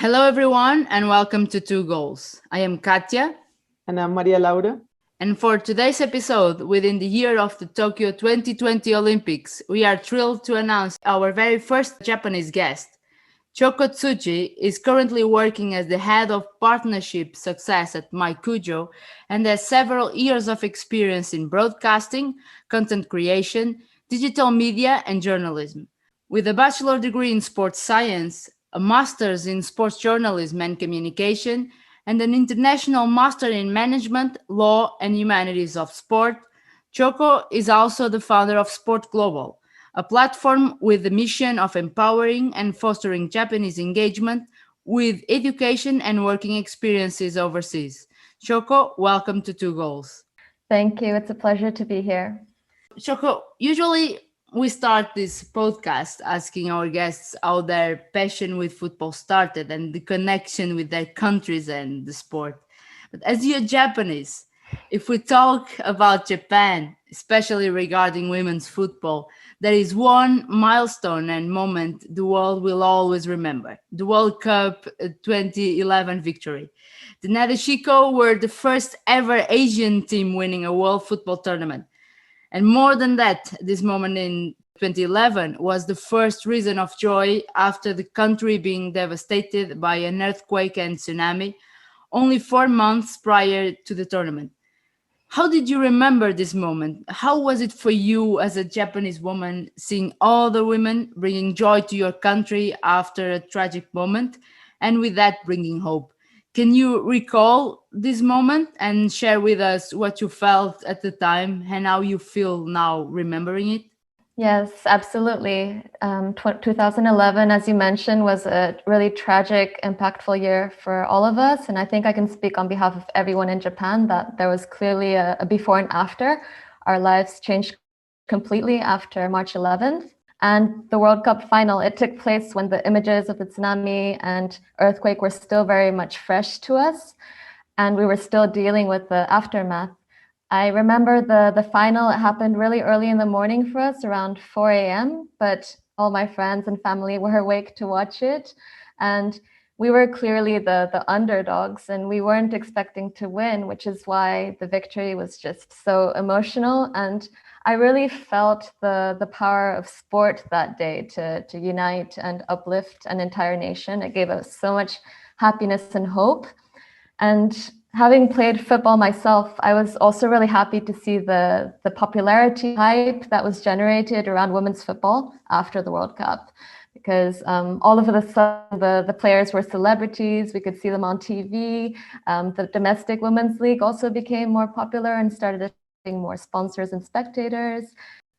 Hello, everyone, and welcome to Two Goals. I am Katia, And I'm Maria Laura. and for today's episode, within the year of the Tokyo 2020 Olympics, we are thrilled to announce our very first Japanese guest. Shoko Tsuji is currently working as the head of partnership success at MyCujoo and has several years of experience in broadcasting, content creation, digital media, and journalism. With a bachelor degree in sports science, a master's in sports journalism and communication, and an international master in management, law, and humanities of sport, Choco is also the founder of Sport Global, a platform with the mission of empowering and fostering Japanese engagement with education and working experiences overseas. Shoko, welcome to Two Goals. Thank you. It's a pleasure to be here. Shoko, usually we start this podcast asking our guests how their passion with football started and the connection with their countries and the sport. But as you're Japanese, if we talk about Japan, especially regarding women's football, there is one milestone and moment the world will always remember: the World Cup 2011 victory. The Nadeshiko were the first ever Asian team winning a world football tournament. And more than that, this moment in 2011 was the first reason of joy after the country being devastated by an earthquake and tsunami only 4 months prior to the tournament. How did you remember this moment? How was it for you as a Japanese woman seeing all the women bringing joy to your country after a tragic moment and with that bringing hope? Can you recall this moment and share with us what you felt at the time and how you feel now remembering it? Yes, absolutely. 2011, as you mentioned, was a really tragic, impactful year for all of us. And I think I can speak on behalf of everyone in Japan that there was clearly a before and after. Our lives changed completely after March 11th. And the World Cup final, it took place when the images of the tsunami and earthquake were still very much fresh to us. And we were still dealing with the aftermath. I remember the final happened really early in the morning for us, around 4 a.m., but all my friends and family were awake to watch it. And we were clearly the underdogs, and we weren't expecting to win, which is why the victory was just so emotional. And I really felt the power of sport that day to unite and uplift an entire nation. It gave us so much happiness and hope. And having played football myself, I was also really happy to see the popularity hype that was generated around women's football after the World Cup, because all of a sudden the players were celebrities. We could see them on TV. The domestic women's league also became more popular and started attracting more sponsors and spectators.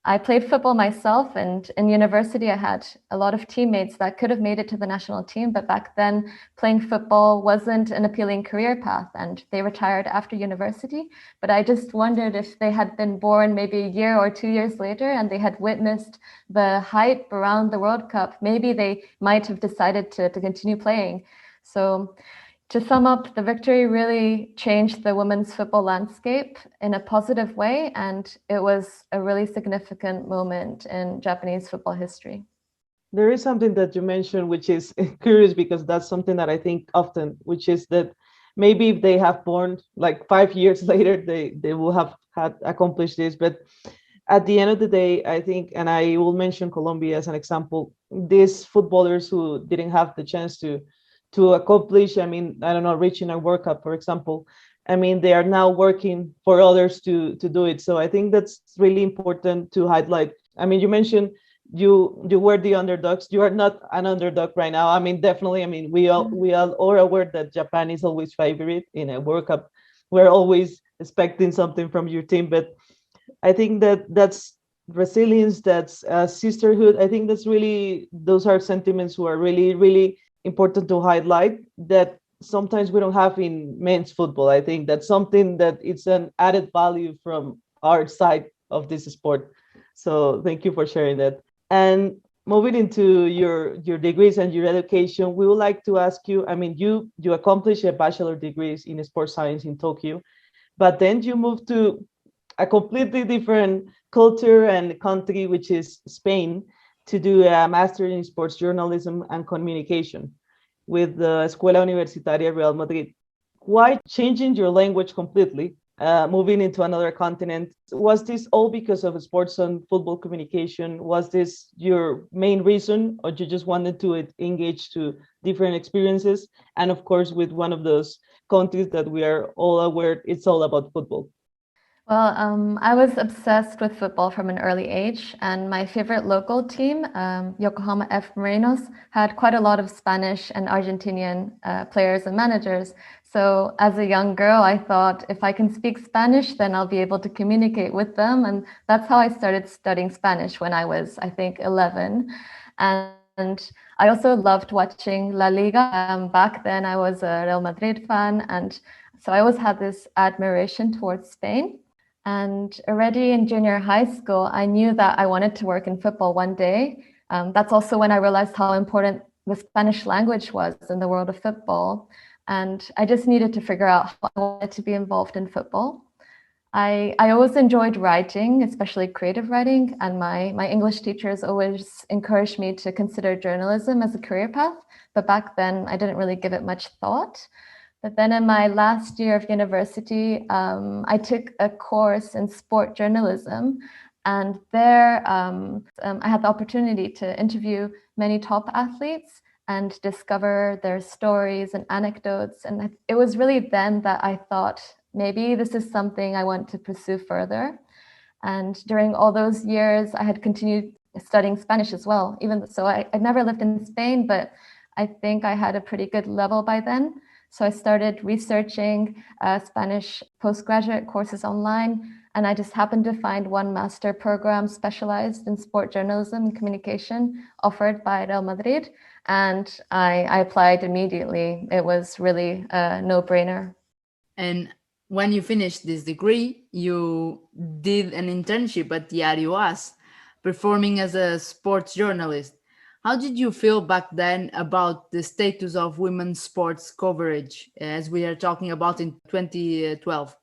I played football myself, and in university, I had a lot of teammates that could have made it to the national team, but back then playing football wasn't an appealing career path, and they retired after university. But I just wondered if they had been born maybe a year or 2 years later and they had witnessed the hype around the World Cup, maybe they might have decided to continue playing. So to sum up, the victory really changed the women's football landscape in a positive way, and it was a really significant moment in Japanese football history. There is something that you mentioned, which is curious because that's something that I think often, which is that maybe if they have born like 5 years later, they will have had accomplished this. But at the end of the day, I think, and I will mention Colombia as an example, these footballers who didn't have the chance to accomplish, I mean, I don't know, reaching a World Cup, for example. I mean, they are now working for others to do it. So I think that's really important to highlight. I mean, you mentioned you were the underdogs. You are not an underdog right now. I mean, definitely. I mean, we all are aware that Japan is always favorite in a World Cup. We're always expecting something from your team, but I think that's resilience, that's sisterhood. I think that's really, those are sentiments who are really, really important to highlight that sometimes we don't have in men's football. I think that's something that it's an added value from our side of this sport. So thank you for sharing that. And moving into your degrees and your education, we would like to ask you, I mean, you accomplished a bachelor degrees in sports science in Tokyo, but then you moved to a completely different culture and country, which is Spain, to do a master in sports journalism and communication. with the Escuela Universitaria Real Madrid. Why changing your language completely, moving into another continent? Was this all because of sports and football communication? Was this your main reason, or you just wanted to engage to different experiences? And of course, with one of those countries that we are all aware, it's all about football. Well, I was obsessed with football from an early age, and my favorite local team, Yokohama F. Marinos, had quite a lot of Spanish and Argentinian players and managers. So as a young girl, I thought if I can speak Spanish, then I'll be able to communicate with them. And that's how I started studying Spanish when I was, I think, 11. And I also loved watching La Liga. Back then, I was a Real Madrid fan, and so I always had this admiration towards Spain. And already in junior high school, I knew that I wanted to work in football one day. That's also when I realized how important the Spanish language was in the world of football. And I just needed to figure out how I wanted to be involved in football. I always enjoyed writing, especially creative writing, and my English teachers always encouraged me to consider journalism as a career path. But back then, I didn't really give it much thought. But then in my last year of university, I took a course in sport journalism. And there I had the opportunity to interview many top athletes and discover their stories and anecdotes. And it was really then that I thought, maybe this is something I want to pursue further. And during all those years, I had continued studying Spanish as well, even so I'd never lived in Spain, but I think I had a pretty good level by then. So I started researching Spanish postgraduate courses online, and I just happened to find one master program specialized in sport journalism and communication offered by Real Madrid, and I applied immediately. It was really a no-brainer. And when you finished this degree, you did an internship at Diario AS, performing as a sports journalist. How did you feel back then about the status of women's sports coverage, as we are talking about in 2012?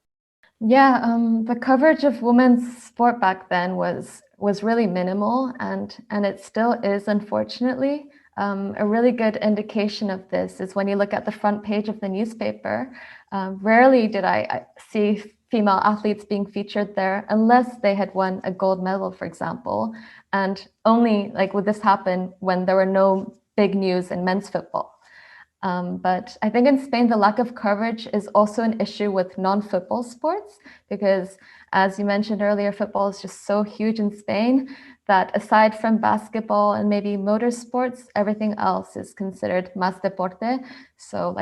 Yeah, the coverage of women's sport back then was really minimal, and it still is, unfortunately. A really good indication of this is when you look at the front page of the newspaper. Rarely did I see female athletes being featured there unless they had won a gold medal, for example. And only would this happen when there were no big news in men's football. But I think in Spain, the lack of coverage is also an issue with non-football sports, because as you mentioned earlier, football is just so huge in Spain that aside from basketball and maybe motorsports, everything else is considered más deporte. So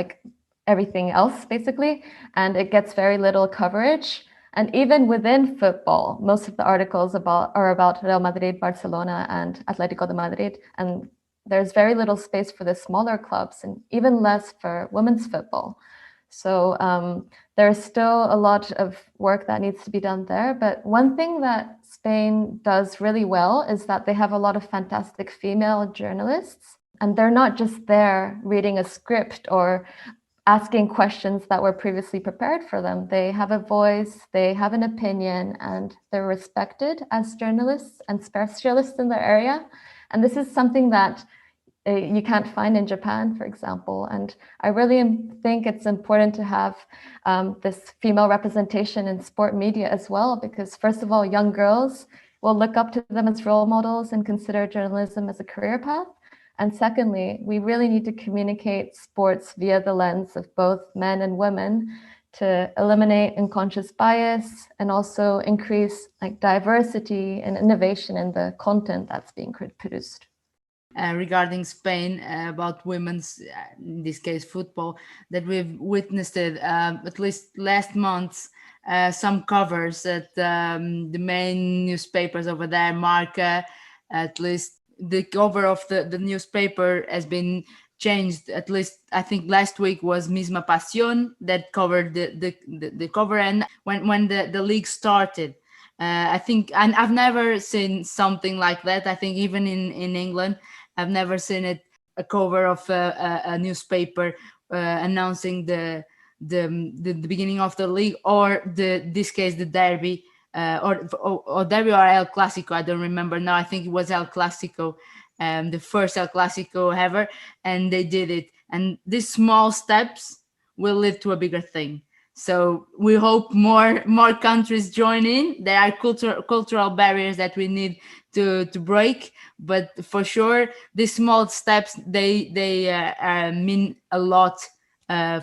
everything else basically, and it gets very little coverage. And even within football, most of the articles are about Real Madrid, Barcelona, and Atletico de Madrid. And there's very little space for the smaller clubs and even less for women's football. So there's still a lot of work that needs to be done there. But one thing that Spain does really well is that they have a lot of fantastic female journalists. And they're not just there reading a script or asking questions that were previously prepared for them. They have a voice, they have an opinion, and they're respected as journalists and specialists in their area. And this is something that you can't find in Japan, for example. And I really think it's important to have this female representation in sport media as well, because first of all, young girls will look up to them as role models and consider journalism as a career path. And secondly, we really need to communicate sports via the lens of both men and women to eliminate unconscious bias and also increase diversity and innovation in the content that's being produced. Regarding Spain, about women's, in this case, football, that we've witnessed it at least last month, some covers at the main newspapers over there, Marca, at least the cover of the newspaper has been changed. At least I think last week was Misma Pasión that covered the cover. And when the league started, I think, and I've never seen something like that. I think even in England, I've never seen it, a cover of a newspaper announcing the beginning of the league, or this case the derby, or derby or El Clasico. I don't remember now. I think it was El Clasico, the first El Clasico ever, and they did it. and these small steps will lead to a bigger thing. So we hope more countries join in. There are cultural barriers that we need to break, but for sure these small steps they mean a lot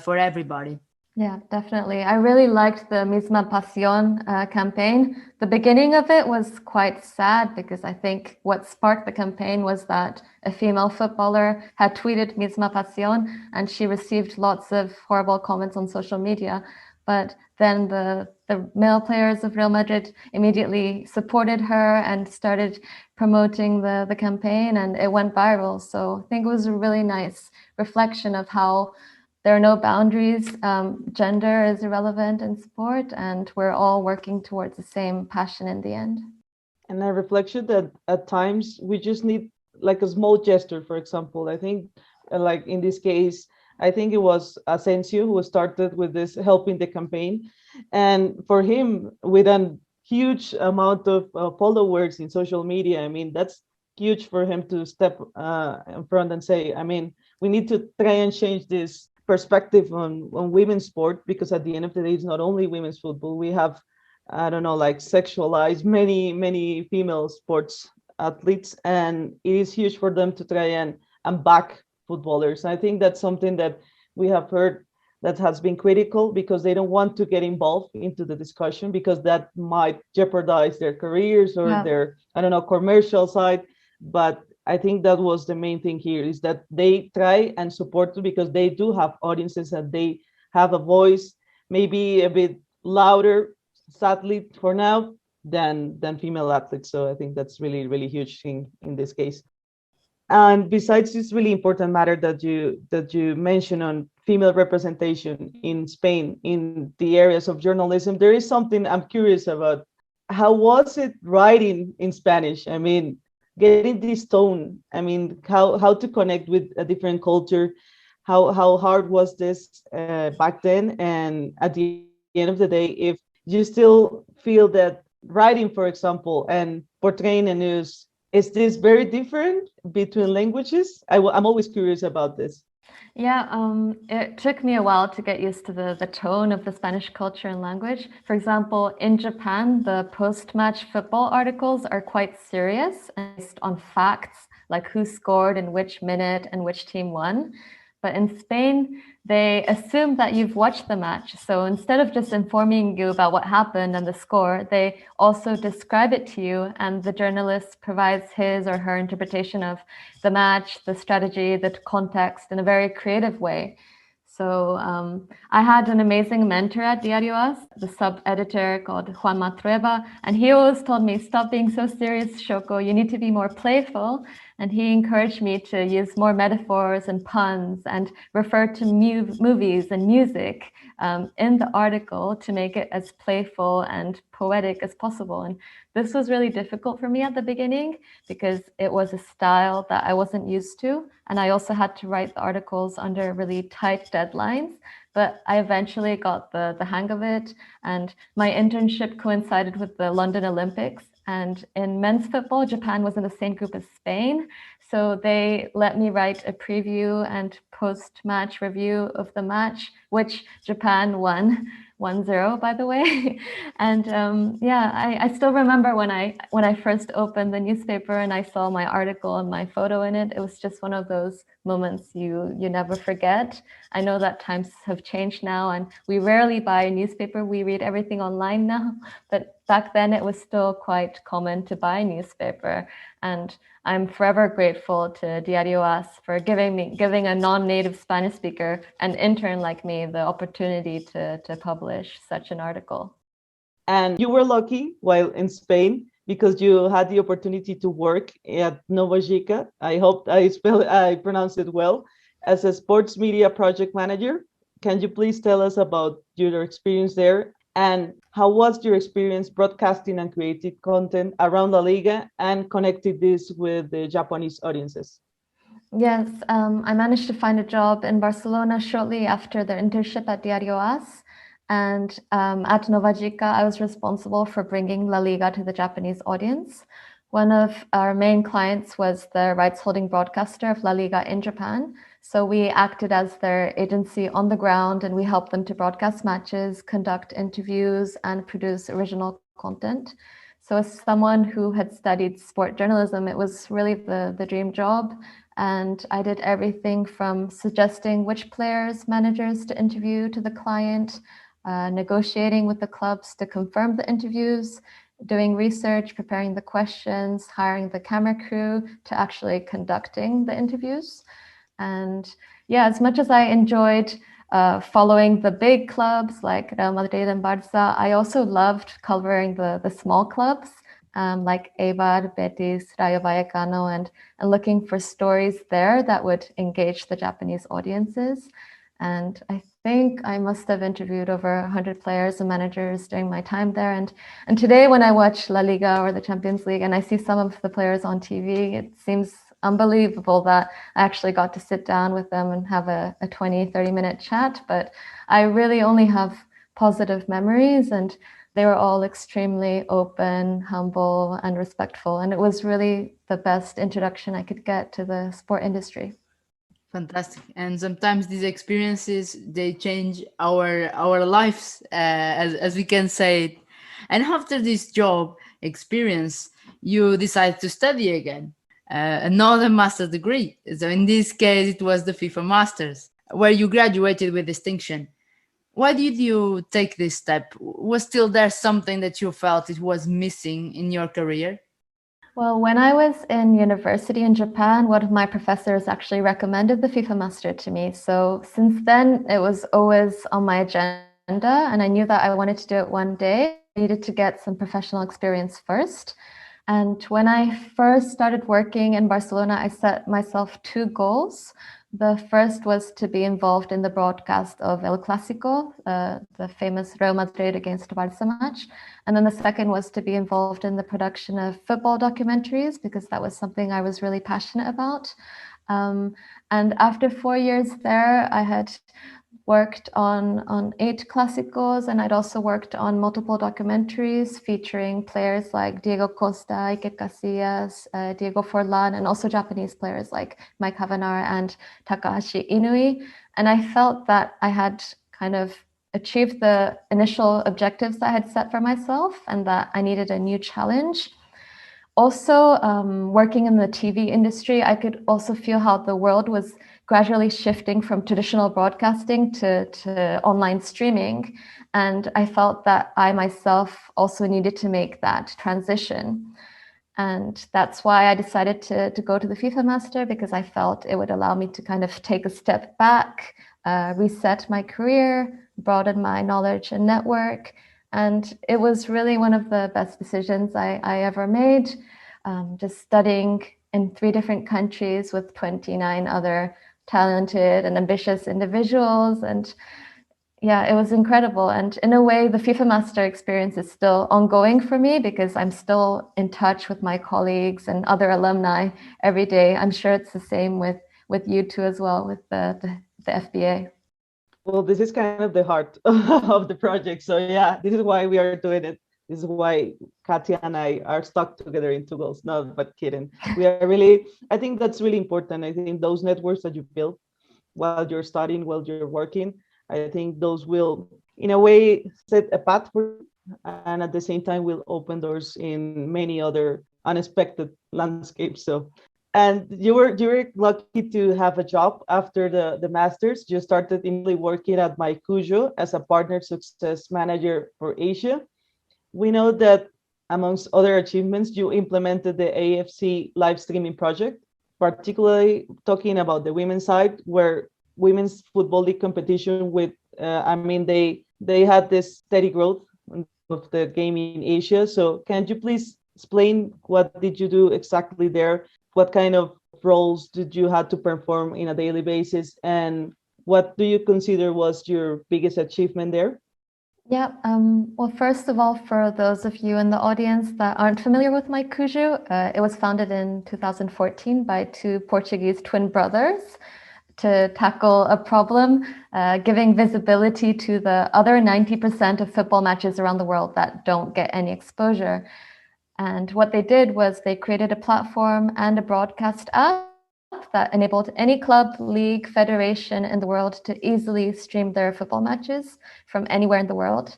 for everybody. Yeah, definitely. I really liked the Misma Pasión campaign. The beginning of it was quite sad because I think what sparked the campaign was that a female footballer had tweeted Misma Pasión and she received lots of horrible comments on social media. But then the male players of Real Madrid immediately supported her and started promoting the campaign, and it went viral. So I think it was a really nice reflection of how there are no boundaries. Gender is irrelevant in sport, and we're all working towards the same passion in the end. And a reflection that at times we just need like a small gesture. For example, I think like in this case, I think it was Asensio who started with this helping the campaign, and for him with a huge amount of followers in social media, I mean that's huge for him to step in front and say, I mean, we need to try and change this perspective on women's sport, because at the end of the day it's not only women's football. We have, I don't know, like sexualized many female sports athletes, and it is huge for them to try and back footballers. I think that's something that we have heard that has been critical, because they don't want to get involved into the discussion because that might jeopardize their careers or their, I don't know, commercial side. But I think that was the main thing here, is that they try and support it because they do have audiences and they have a voice, maybe a bit louder, sadly for now, than female athletes. So I think that's really huge thing in this case. And besides this really important matter that you mentioned on female representation in Spain in the areas of journalism, there is something I'm curious about. How was it writing in Spanish? I mean, getting this tone. I mean, how to connect with a different culture. How hard was this back then? And at the end of the day, if you still feel that writing, for example, and portraying a news, is this very different between languages? I'm always curious about this. Yeah, it took me a while to get used to the tone of the Spanish culture and language. For example, in Japan, the post-match football articles are quite serious and based on facts, like who scored in which minute and which team won. But in Spain, they assume that you've watched the match. So instead of just informing you about what happened and the score, they also describe it to you, and the journalist provides his or her interpretation of the match, the strategy, the context in a very creative way. So I had an amazing mentor at Diario As, the sub-editor called Juan Matrueva, and he always told me, stop being so serious, Shoko, you need to be more playful. And he encouraged me to use more metaphors and puns and refer to movies and music in the article to make it as playful and poetic as possible. And this was really difficult for me at the beginning because it was a style that I wasn't used to. And I also had to write the articles under really tight deadlines. But I eventually got the hang of it. And my internship coincided with the London Olympics. And in men's football, Japan was in the same group as Spain. So they let me write a preview and post-match review of the match, which Japan won 1-0, by the way. And I still remember when I first opened the newspaper and I saw my article and my photo in it. It was just one of those moments you never forget. I know that times have changed now and we rarely buy a newspaper. We read everything online now, but back then it was still quite common to buy a newspaper. And I'm forever grateful to Diario As for giving a non-native Spanish speaker, an intern like me, the opportunity to publish such an article. And you were lucky while in Spain because you had the opportunity to work at Nova Jica. I hope I pronounced it well, as a sports media project manager. Can you please tell us about your experience there? And how was your experience broadcasting and creating content around La Liga and connected this with the Japanese audiences? Yes, I managed to find a job in Barcelona shortly after the internship at Diario As. And at Nova Jica, I was responsible for bringing La Liga to the Japanese audience. One of our main clients was the rights-holding broadcaster of La Liga in Japan. So we acted as their agency on the ground, and we helped them to broadcast matches, conduct interviews, and produce original content. So as someone who had studied sport journalism, it was really the dream job. And I did everything from suggesting which players, managers to interview to the client, negotiating with the clubs to confirm the interviews, doing research, preparing the questions, hiring the camera crew, to actually conducting the interviews. And yeah, as much as I enjoyed following the big clubs like Real Madrid and Barça, I also loved covering the small clubs like Eibar, Betis, Rayo Vallecano, and looking for stories there that would engage the Japanese audiences. And I think I must have interviewed over 100 players and managers during my time there. And today, when I watch La Liga or the Champions League and I see some of the players on TV, it seems unbelievable that I actually got to sit down with them and have a 20, 30-minute chat. But I really only have positive memories, and they were all extremely open, humble, and respectful. And it was really the best introduction I could get to the sport industry. Fantastic. And sometimes these experiences, they change our lives, as we can say it. And after this job experience, you decide to study again, another master's degree. So in this case, it was the FIFA Masters, where you graduated with distinction. Why did you take this step? Was still there something that you felt it was missing in your career? Well, when I was in university in Japan, one of my professors actually recommended the FIFA Master to me. So since then, it was always on my agenda, and I knew that I wanted to do it one day. I needed to get some professional experience first. And when I first started working in Barcelona, I set myself two goals. The first was to be involved in the broadcast of El Clásico, the famous Real Madrid against Barça match. And then the second was to be involved in the production of football documentaries, because that was something I was really passionate about. And after 4 years there, I had worked on 8 clásicos, and I'd also worked on multiple documentaries featuring players like Diego Costa, Iker Casillas, Diego Forlan, and also Japanese players like Mike Havanaar and Takahashi Inui. And I felt that I had kind of achieved the initial objectives that I had set for myself, and that I needed a new challenge. Also, working in the TV industry, I could also feel how the world was gradually shifting from traditional broadcasting to online streaming. And I felt that I myself also needed to make that transition. And that's why I decided to go to the FIFA Master, because I felt it would allow me to kind of take a step back, reset my career, broaden my knowledge and network. And it was really one of the best decisions I ever made, just studying in 3 different countries with 29 other talented and ambitious individuals. And yeah, it was incredible. And in a way, the FIFA Master experience is still ongoing for me, because I'm still in touch with my colleagues and other alumni every day. I'm sure it's the same with you too as well, with the FBA. Well, this is kind of the heart of the project. So yeah, this is why we are doing it. This is why Katia and I are stuck together in 2 goals. No, but kidding. We are really, I think that's really important. I think those networks that you build while you're studying, while you're working, I think those will, in a way, set a path for you, and at the same time will open doors in many other unexpected landscapes. So, and you were lucky to have a job after the masters. You started immediately working at MyCujoo as a partner success manager for Asia. We know that amongst other achievements, you implemented the AFC live streaming project, particularly talking about the women's side, where women's football league competition with, they had this steady growth of the game in Asia. So can you please explain what did you do exactly there? What kind of roles did you have to perform in a daily basis? And what do you consider was your biggest achievement there? Yeah, well, first of all, for those of you in the audience that aren't familiar with MyCujoo, it was founded in 2014 by 2 Portuguese twin brothers to tackle a problem, giving visibility to the other 90% of football matches around the world that don't get any exposure. And what they did was they created a platform and a broadcast app that enabled any club, league, federation in the world to easily stream their football matches from anywhere in the world.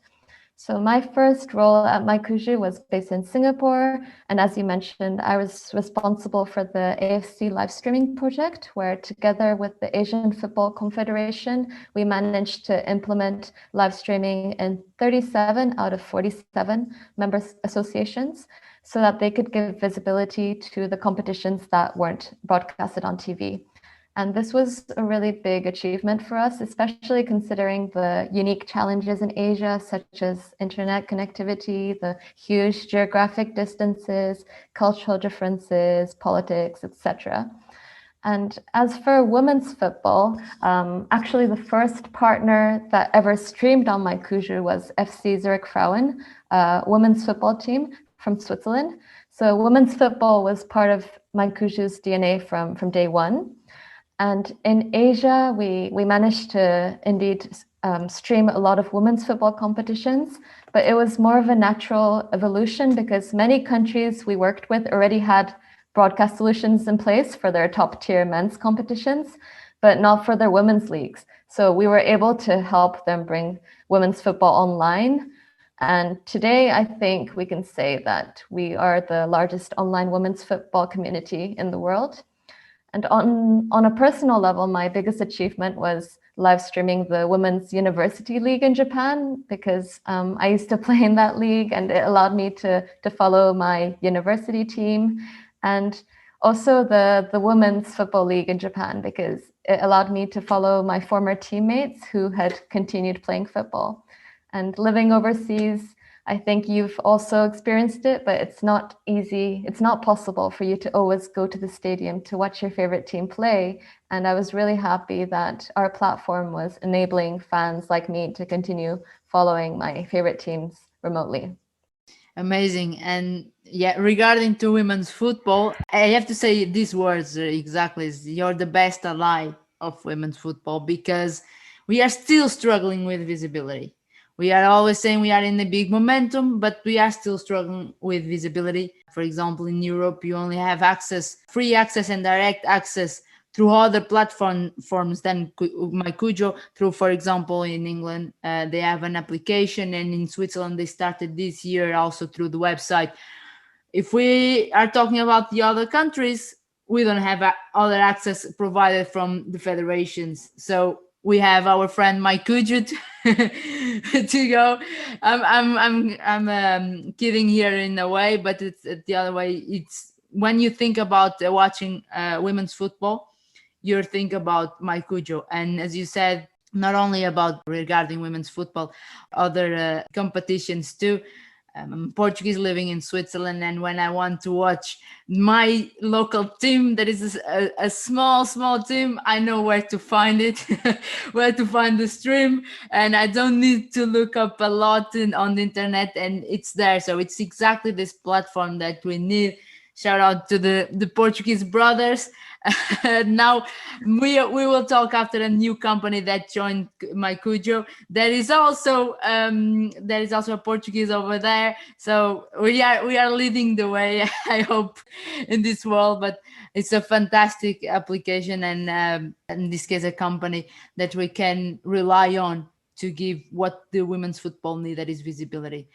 So my first role at MyCujoo was based in Singapore. And as you mentioned, I was responsible for the AFC live streaming project, where together with the Asian Football Confederation, we managed to implement live streaming in 37 out of 47 member associations so that they could give visibility to the competitions that weren't broadcasted on TV. And this was a really big achievement for us, especially considering the unique challenges in Asia, such as internet connectivity, the huge geographic distances, cultural differences, politics, etc. And as for women's football, actually the first partner that ever streamed on MyCujoo was FC Zurich Frauen, a women's football team from Switzerland. So women's football was part of MyCujoo's DNA from day one. And in Asia, we managed to indeed stream a lot of women's football competitions, but it was more of a natural evolution because many countries we worked with already had broadcast solutions in place for their top tier men's competitions, but not for their women's leagues. So we were able to help them bring women's football online. And today, I think we can say that we are the largest online women's football community in the world. And on a personal level, my biggest achievement was live streaming the Women's University League in Japan, because I used to play in that league and it allowed me to follow my university team, and also the Women's Football League in Japan, because it allowed me to follow my former teammates who had continued playing football. And living overseas, I think you've also experienced it, but it's not easy. It's not possible for you to always go to the stadium to watch your favorite team play. And I was really happy that our platform was enabling fans like me to continue following my favorite teams remotely. Amazing. And yeah, regarding to women's football, I have to say these words exactly. You're the best ally of women's football, because we are still struggling with visibility. We are always saying we are in a big momentum, but we are still struggling with visibility. For example, in Europe, you only have free access and direct access through other platforms than MyCujoo. Through, for example, in England, they have an application, and in Switzerland, they started this year also through the website. If we are talking about the other countries, we don't have other access provided from the federations. So we have our friend MyCujoo to go. I'm kidding here in a way, but it's the other way. It's when you think about watching women's football, you think about MyCujoo. And as you said, not only about regarding women's football, other competitions too. I'm Portuguese living in Switzerland, and when I want to watch my local team, that is a small team, I know where to find it, where to find the stream, and I don't need to look up a lot on the internet, and it's there. So it's exactly this platform that we need. Shout out to the Portuguese brothers. Now we will talk after a new company that joined MyCujoo. There is also a Portuguese over there. So we are leading the way, I hope, in this world. But it's a fantastic application, and in this case, a company that we can rely on to give what the women's football need, that is visibility.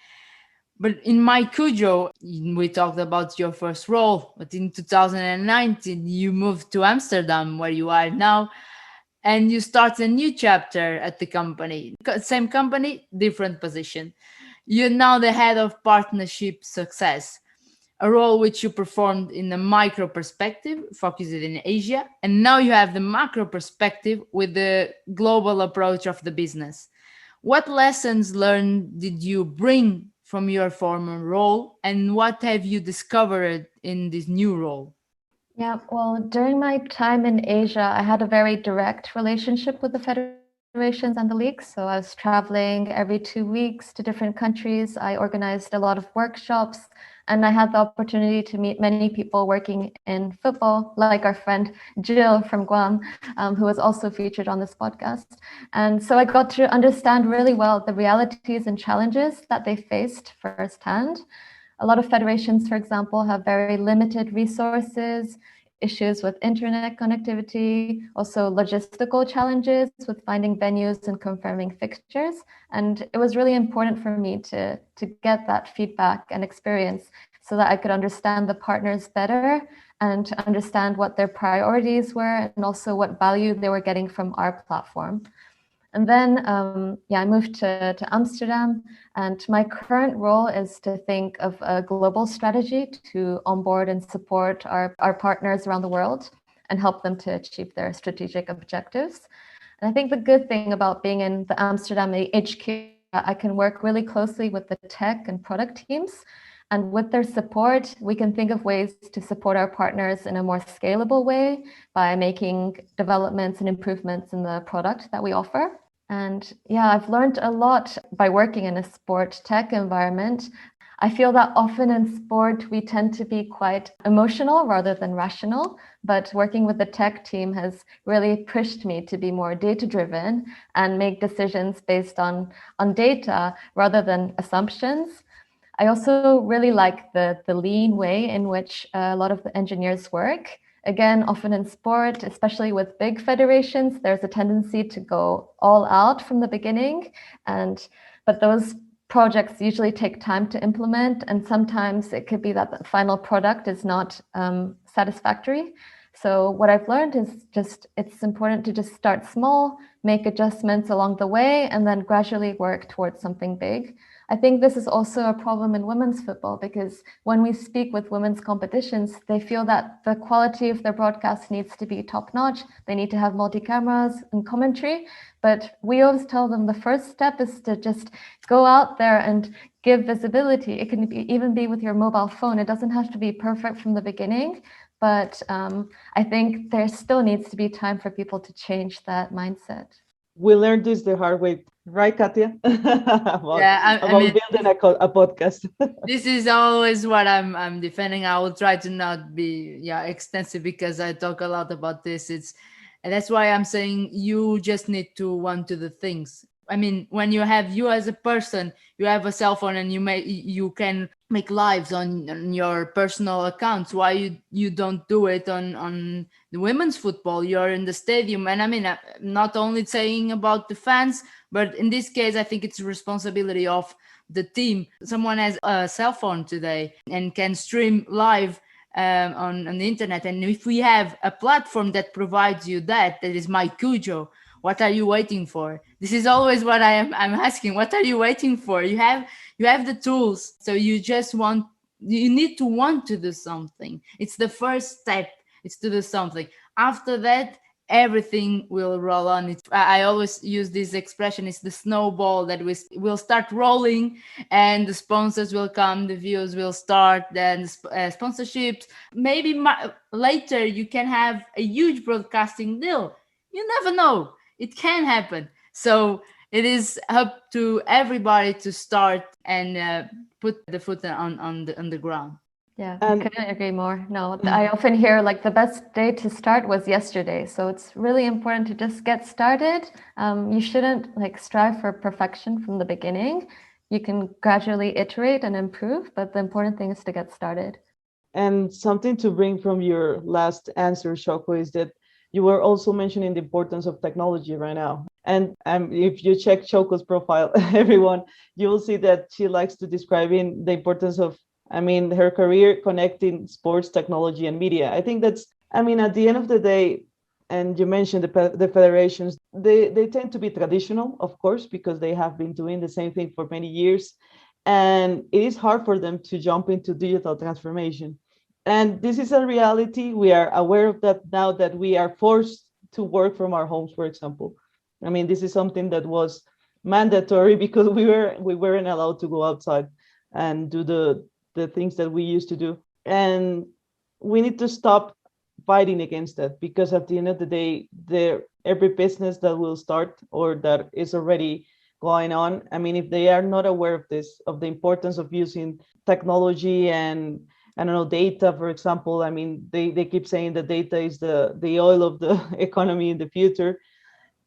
But in MyCujoo, we talked about your first role, but in 2019, you moved to Amsterdam, where you are now, and you start a new chapter at the company. Same company, different position. You're now the head of partnership success, a role which you performed in the micro perspective, focused in Asia, and now you have the macro perspective with the global approach of the business. What lessons learned did you bring from your former role, and what have you discovered in this new role? Yeah, well, during my time in Asia, I had a very direct relationship with the federations and the leagues. So I was traveling every 2 weeks to different countries. I organized a lot of workshops, and I had the opportunity to meet many people working in football, like our friend Jill from Guam, who was also featured on this podcast. And so I got to understand really well the realities and challenges that they faced firsthand. A lot of federations, for example, have very limited resources. issues with internet connectivity, also logistical challenges with finding venues and confirming fixtures. And it was really important for me to get that feedback and experience so that I could understand the partners better and to understand what their priorities were and also what value they were getting from our platform. And then, I moved to Amsterdam, and my current role is to think of a global strategy to onboard and support our partners around the world and help them to achieve their strategic objectives. And I think the good thing about being in the Amsterdam HQ, I can work really closely with the tech and product teams. And with their support, we can think of ways to support our partners in a more scalable way by making developments and improvements in the product that we offer. And yeah, I've learned a lot by working in a sport tech environment. I feel that often in sport, we tend to be quite emotional rather than rational. But working with the tech team has really pushed me to be more data-driven and make decisions based on data rather than assumptions. I also really like the lean way in which a lot of the engineers work. Again, often in sport, especially with big federations, there's a tendency to go all out from the beginning. But those projects usually take time to implement. And sometimes it could be that the final product is not satisfactory. So what I've learned is just it's important to just start small, make adjustments along the way, and then gradually work towards something big. I think this is also a problem in women's football because when we speak with women's competitions, they feel that the quality of their broadcast needs to be top-notch. They need to have multi-cameras and commentary. But we always tell them the first step is to just go out there and give visibility. It can even be with your mobile phone. It doesn't have to be perfect from the beginning. But I think there still needs to be time for people to change that mindset. We learned this the hard way, right, Katya? about I mean, building a podcast. this is always what I'm defending. I will try to not be extensive because I talk a lot about this. And that's why I'm saying you just need to want to do things. I mean, when you as a person, you have a cell phone and you can make lives on your personal accounts. Why you don't do it on the women's football? You're in the stadium, and I mean, I'm not only saying about the fans, but in this case, I think it's a responsibility of the team. Someone has a cell phone today and can stream live on the internet, and if we have a platform that provides you that is MyCujoo, what are you waiting for? This is always what I'm asking. What are you waiting for? You have the tools, so you need to want to do something. It's the first step. It's to do something. After that, everything will roll on. I always use this expression. It's the snowball that will start rolling, and the sponsors will come, the views will start, then sponsorships. Maybe later you can have a huge broadcasting deal. You never know. It can happen. So it is up to everybody to start and put the foot on the ground. Yeah, I couldn't agree more. No, I often hear like the best day to start was yesterday. So it's really important to just get started. You shouldn't like strive for perfection from the beginning. You can gradually iterate and improve, but the important thing is to get started. And something to bring from your last answer, Shoko, is that you were also mentioning the importance of technology right now. And if you check Shoko's profile, everyone, you will see that she likes to describe the importance of, her career connecting sports, technology, and media. I think that's, at the end of the day, and you mentioned the federations, they tend to be traditional, of course, because they have been doing the same thing for many years. And it is hard for them to jump into digital transformation. And this is a reality. We are aware of that now that we are forced to work from our homes, for example. This is something that was mandatory because we weren't allowed to go outside and do the things that we used to do. And we need to stop fighting against that, because at the end of the day, every business that will start or that is already going on, if they are not aware of this, of the importance of using technology and data, for example, they keep saying that data is the oil of the economy in the future.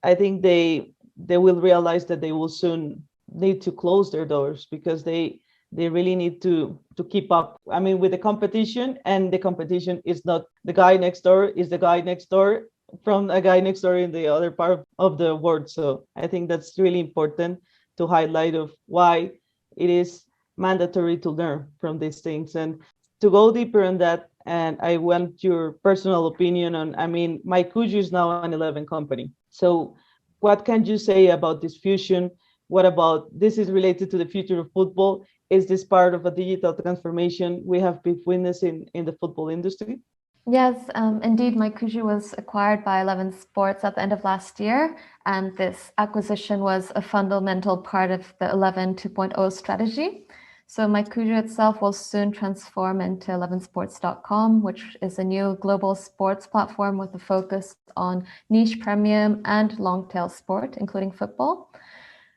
I think they will realize that they will soon need to close their doors, because they they really need to keep up, I mean, with the competition. And the competition is not the guy next door, is the guy next door from a guy next door in the other part of the world. So I think that's really important to highlight of why it is mandatory to learn from these things. And to go deeper on that, and I want your personal opinion on, I mean, MyCujoo is now an 11 company. So what can you say about this fusion? What about this is related to the future of football? Is this part of a digital transformation we have been witnessing in the football industry? Yes, indeed, MyCujoo was acquired by 11 Sports at the end of last year, and this acquisition was a fundamental part of the 11 2.0 strategy. So MyCujoo itself will soon transform into 11sports.com, which is a new global sports platform with a focus on niche premium and long-tail sport, including football.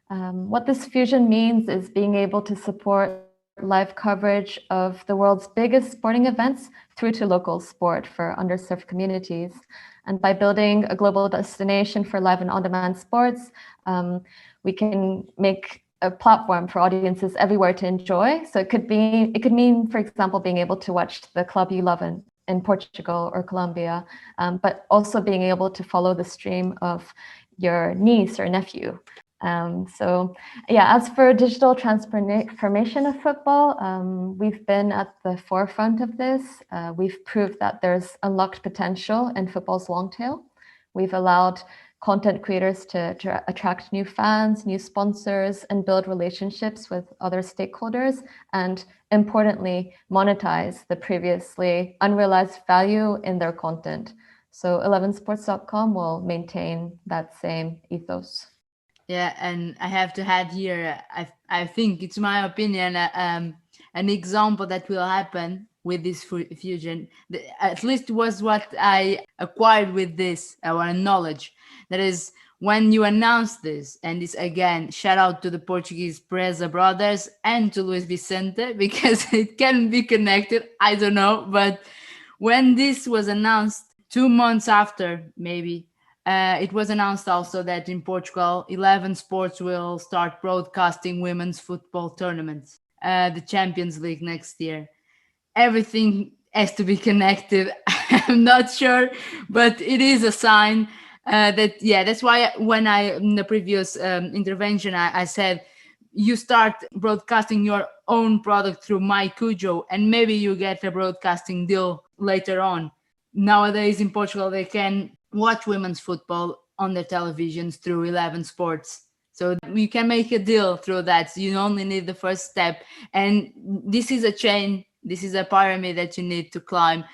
What this fusion means is being able to support live coverage of the world's biggest sporting events through to local sport for underserved communities. And by building a global destination for live and on-demand sports, we can make a platform for audiences everywhere to enjoy. So it could mean, for example, being able to watch the club you love in Portugal or Colombia, but also being able to follow the stream of your niece or nephew. So yeah, as for digital transformation of football, we've been at the forefront of this. We've proved that there's unlocked potential in football's long tail. We've allowed content creators to attract new fans, new sponsors, and build relationships with other stakeholders, and importantly, monetize the previously unrealized value in their content. So 11sports.com will maintain that same ethos. Yeah, and I have to add here, I think it's my opinion, an example that will happen with this fusion, at least was what I acquired with this, our knowledge. That is, when you announce this, and this again, shout out to the Portuguese Preza brothers and to Luis Vicente, because it can be connected, I don't know, but when this was announced 2 months after, maybe, it was announced also that in Portugal, 11 Sports will start broadcasting women's football tournaments, the Champions League next year. Everything has to be connected. I'm not sure, but it is a sign that, yeah, that's why when in the previous intervention, I said, you start broadcasting your own product through MyCujoo, and maybe you get a broadcasting deal later on. Nowadays in Portugal, they can watch women's football on their televisions through 11 Sports. So you can make a deal through that. You only need the first step. And this is a chain. This is a pyramid that you need to climb.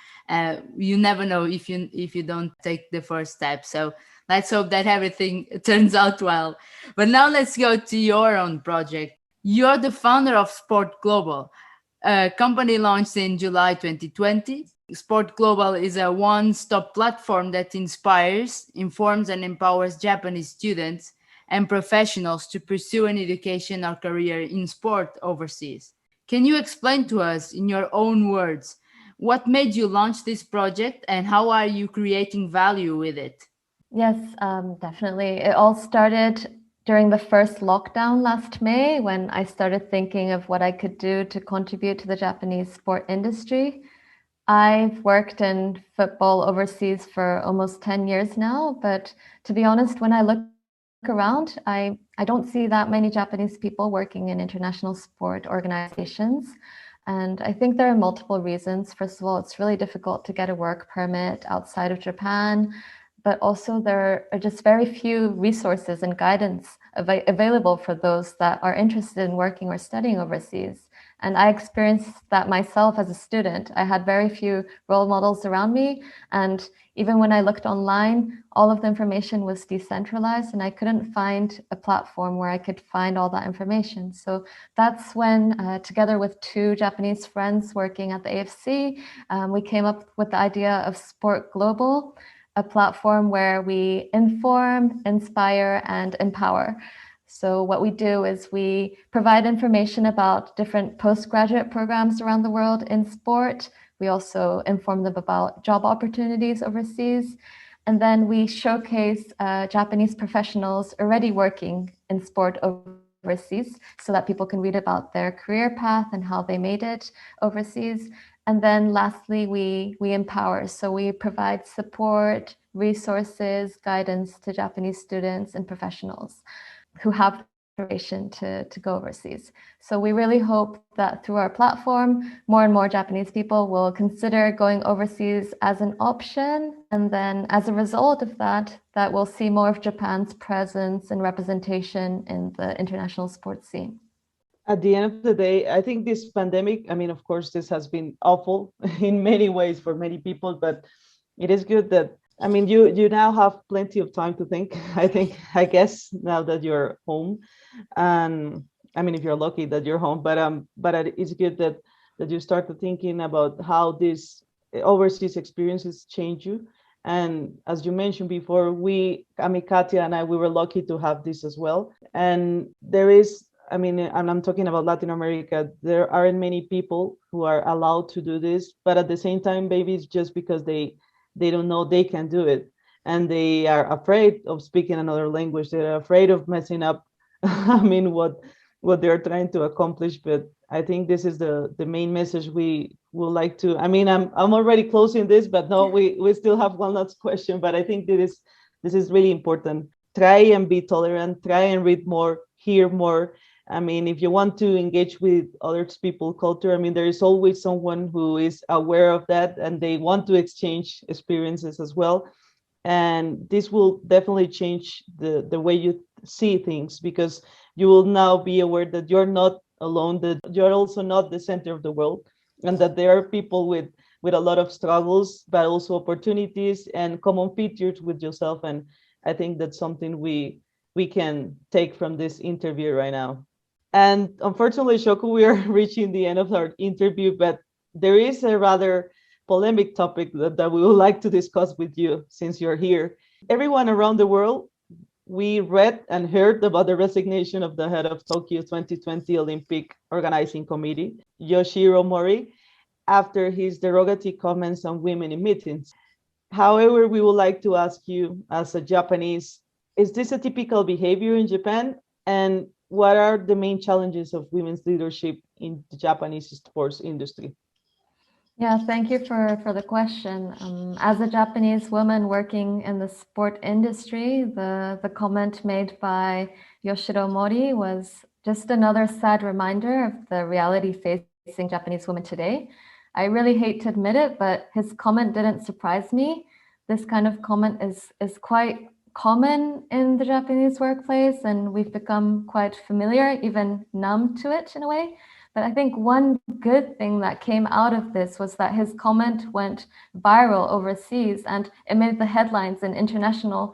You never know if you don't take the first step. So let's hope that everything turns out well. But now let's go to your own project. You're the founder of Sport Global, a company launched in July 2020. Sport Global is a one-stop platform that inspires, informs, and empowers Japanese students and professionals to pursue an education or career in sport overseas. Can you explain to us, in your own words, what made you launch this project and how are you creating value with it? Yes, definitely. It all started during the first lockdown last May, when I started thinking of what I could do to contribute to the Japanese sport industry. I've worked in football overseas for almost 10 years now, but to be honest, when I look around, I don't see that many Japanese people working in international sport organizations. And I think there are multiple reasons. First of all, it's really difficult to get a work permit outside of Japan, but also there are just very few resources and guidance available for those that are interested in working or studying overseas. And I experienced that myself as a student. I had very few role models around me. And even when I looked online, all of the information was decentralized and I couldn't find a platform where I could find all that information. So that's when, together with two Japanese friends working at the AFC, we came up with the idea of Sport Global, a platform where we inform, inspire, and empower. So what we do is we provide information about different postgraduate programs around the world in sport. We also inform them about job opportunities overseas. And then we showcase Japanese professionals already working in sport overseas overseas so that people can read about their career path and how they made it overseas. And then lastly, we empower. So we provide support, resources, guidance to Japanese students and professionals who have aspiration to go overseas. So we really hope that through our platform, more and more Japanese people will consider going overseas as an option. And then as a result of that, that we'll see more of Japan's presence and representation in the international sports scene. At the end of the day, I think this pandemic, I mean, of course, this has been awful in many ways for many people, but it is good that, I mean, you now have plenty of time to think. I guess now that you're home, and I mean, if you're lucky that you're home, but it's good that you start to thinking about how these overseas experiences change you. And as you mentioned before, I mean, Katia and I, we were lucky to have this as well. And there is, I mean, and I'm talking about Latin America, there aren't many people who are allowed to do this, but at the same time, maybe it's just because they don't know they can do it. And they are afraid of speaking another language. They're afraid of messing up, I mean, what they're trying to accomplish. But I think this is the main message we would like to, I mean, I'm already closing this, but no, we still have one last question, but I think this is really important. Try and be tolerant, try and read more, hear more. I mean, if you want to engage with other people's culture, I mean, there is always someone who is aware of that and they want to exchange experiences as well. And this will definitely change the way you see things, because you will now be aware that you're not alone, that you're also not the center of the world, and that there are people with a lot of struggles, but also opportunities and common features with yourself. And I think that's something we can take from this interview right now. And unfortunately, Shoko, we are reaching the end of our interview, but there is a rather polemic topic that we would like to discuss with you since you're here. Everyone around the world, we read and heard about the resignation of the head of Tokyo 2020 Olympic Organizing Committee, Yoshiro Mori, after his derogatory comments on women in meetings. However, we would like to ask you, as a Japanese, is this a typical behavior in Japan? And what are the main challenges of women's leadership in the Japanese sports industry? Yeah, thank you for the question. As a Japanese woman working in the sport industry, the comment made by Yoshiro Mori was just another sad reminder of the reality facing Japanese women today. I really hate to admit it, but his comment didn't surprise me. This kind of comment is quite common in the Japanese workplace, and we've become quite familiar, even numb to it in a way. But I think one good thing that came out of this was that his comment went viral overseas and it made the headlines in international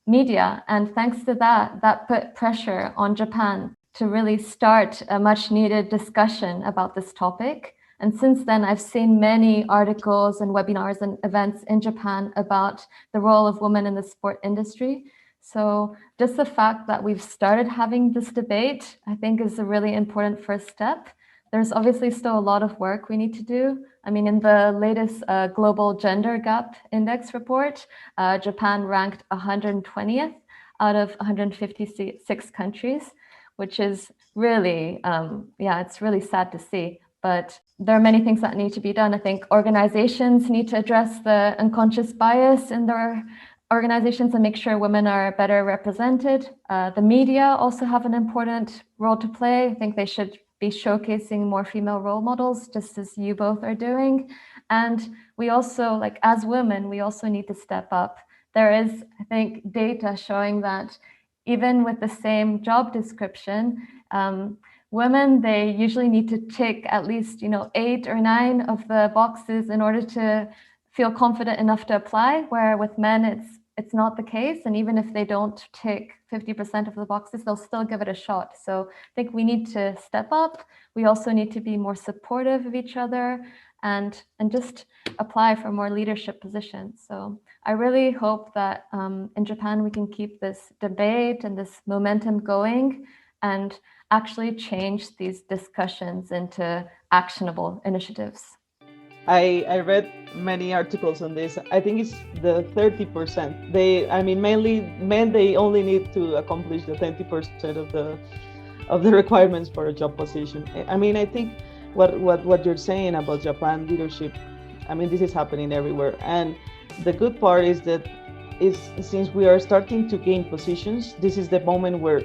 media. And thanks to that, that put pressure on Japan to really start a much needed discussion about this topic. And since then, I've seen many articles and webinars and events in Japan about the role of women in the sport industry. So just the fact that we've started having this debate, I think, is a really important first step. There's obviously still a lot of work we need to do. I mean, in the latest Global Gender Gap Index report, Japan ranked 120th out of 156 countries, which is really, it's really sad to see. But there are many things that need to be done. I think organizations need to address the unconscious bias in their organizations and make sure women are better represented. The media also have an important role to play. I think they should be showcasing more female role models, just as you both are doing. And we also, like as women, we also need to step up. There is, I think, data showing that even with the same job description, women, they usually need to tick at least 8 or 9 of the boxes in order to feel confident enough to apply, where with men it's not the case. And even if they don't tick 50% of the boxes, they'll still give it a shot. So I think we need to step up. We also need to be more supportive of each other and just apply for more leadership positions. So I really hope that in Japan we can keep this debate and this momentum going and actually change these discussions into actionable initiatives. I read many articles on this. I think it's the 30%. Mainly men, they only need to accomplish the 20% of the requirements for a job position. I mean, I think what you're saying about Japan leadership, I mean, this is happening everywhere. And the good part is that since we are starting to gain positions, this is the moment where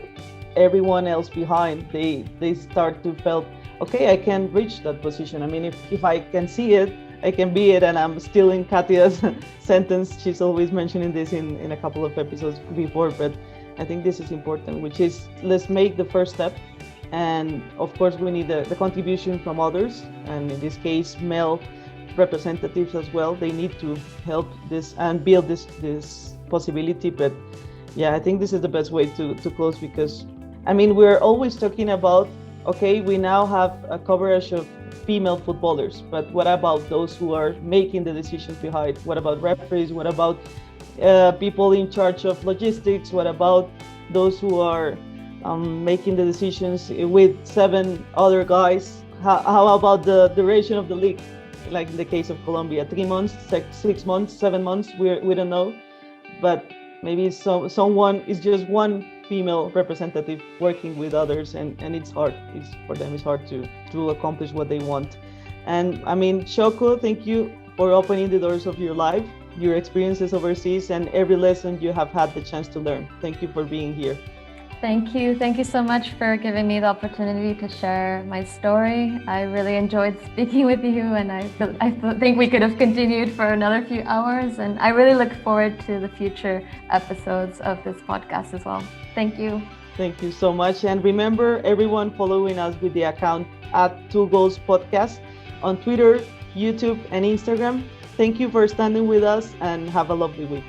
everyone else behind, they start to feel, okay, I can reach that position. I mean, if I can see it, I can be it. And I'm still in Katya's sentence. She's always mentioning this in a couple of episodes before, but I think this is important, which is let's make the first step. And of course, we need the contribution from others. And in this case, male representatives as well. They need to help this and build this possibility. But yeah, I think this is the best way to close, because I mean, we're always talking about, okay, we now have a coverage of female footballers, but what about those who are making the decisions behind? What about referees? What about people in charge of logistics? What about those who are making the decisions with 7 other guys? How about the duration of the league? Like in the case of Colombia, 3 months, 6 months, 7 months, we don't know. But maybe someone is just one female representative working with others, and it's hard. For them it's hard to accomplish what they want. And I mean, Shoko, thank you for opening the doors of your life, your experiences overseas, and every lesson you have had the chance to learn. Thank you for being here. Thank you. Thank you so much for giving me the opportunity to share my story. I really enjoyed speaking with you, and I think we could have continued for another few hours, and I really look forward to the future episodes of this podcast as well. Thank you. Thank you so much. And remember, everyone following us with the account @2goals podcast on Twitter, YouTube, and Instagram. Thank you for standing with us, and have a lovely week.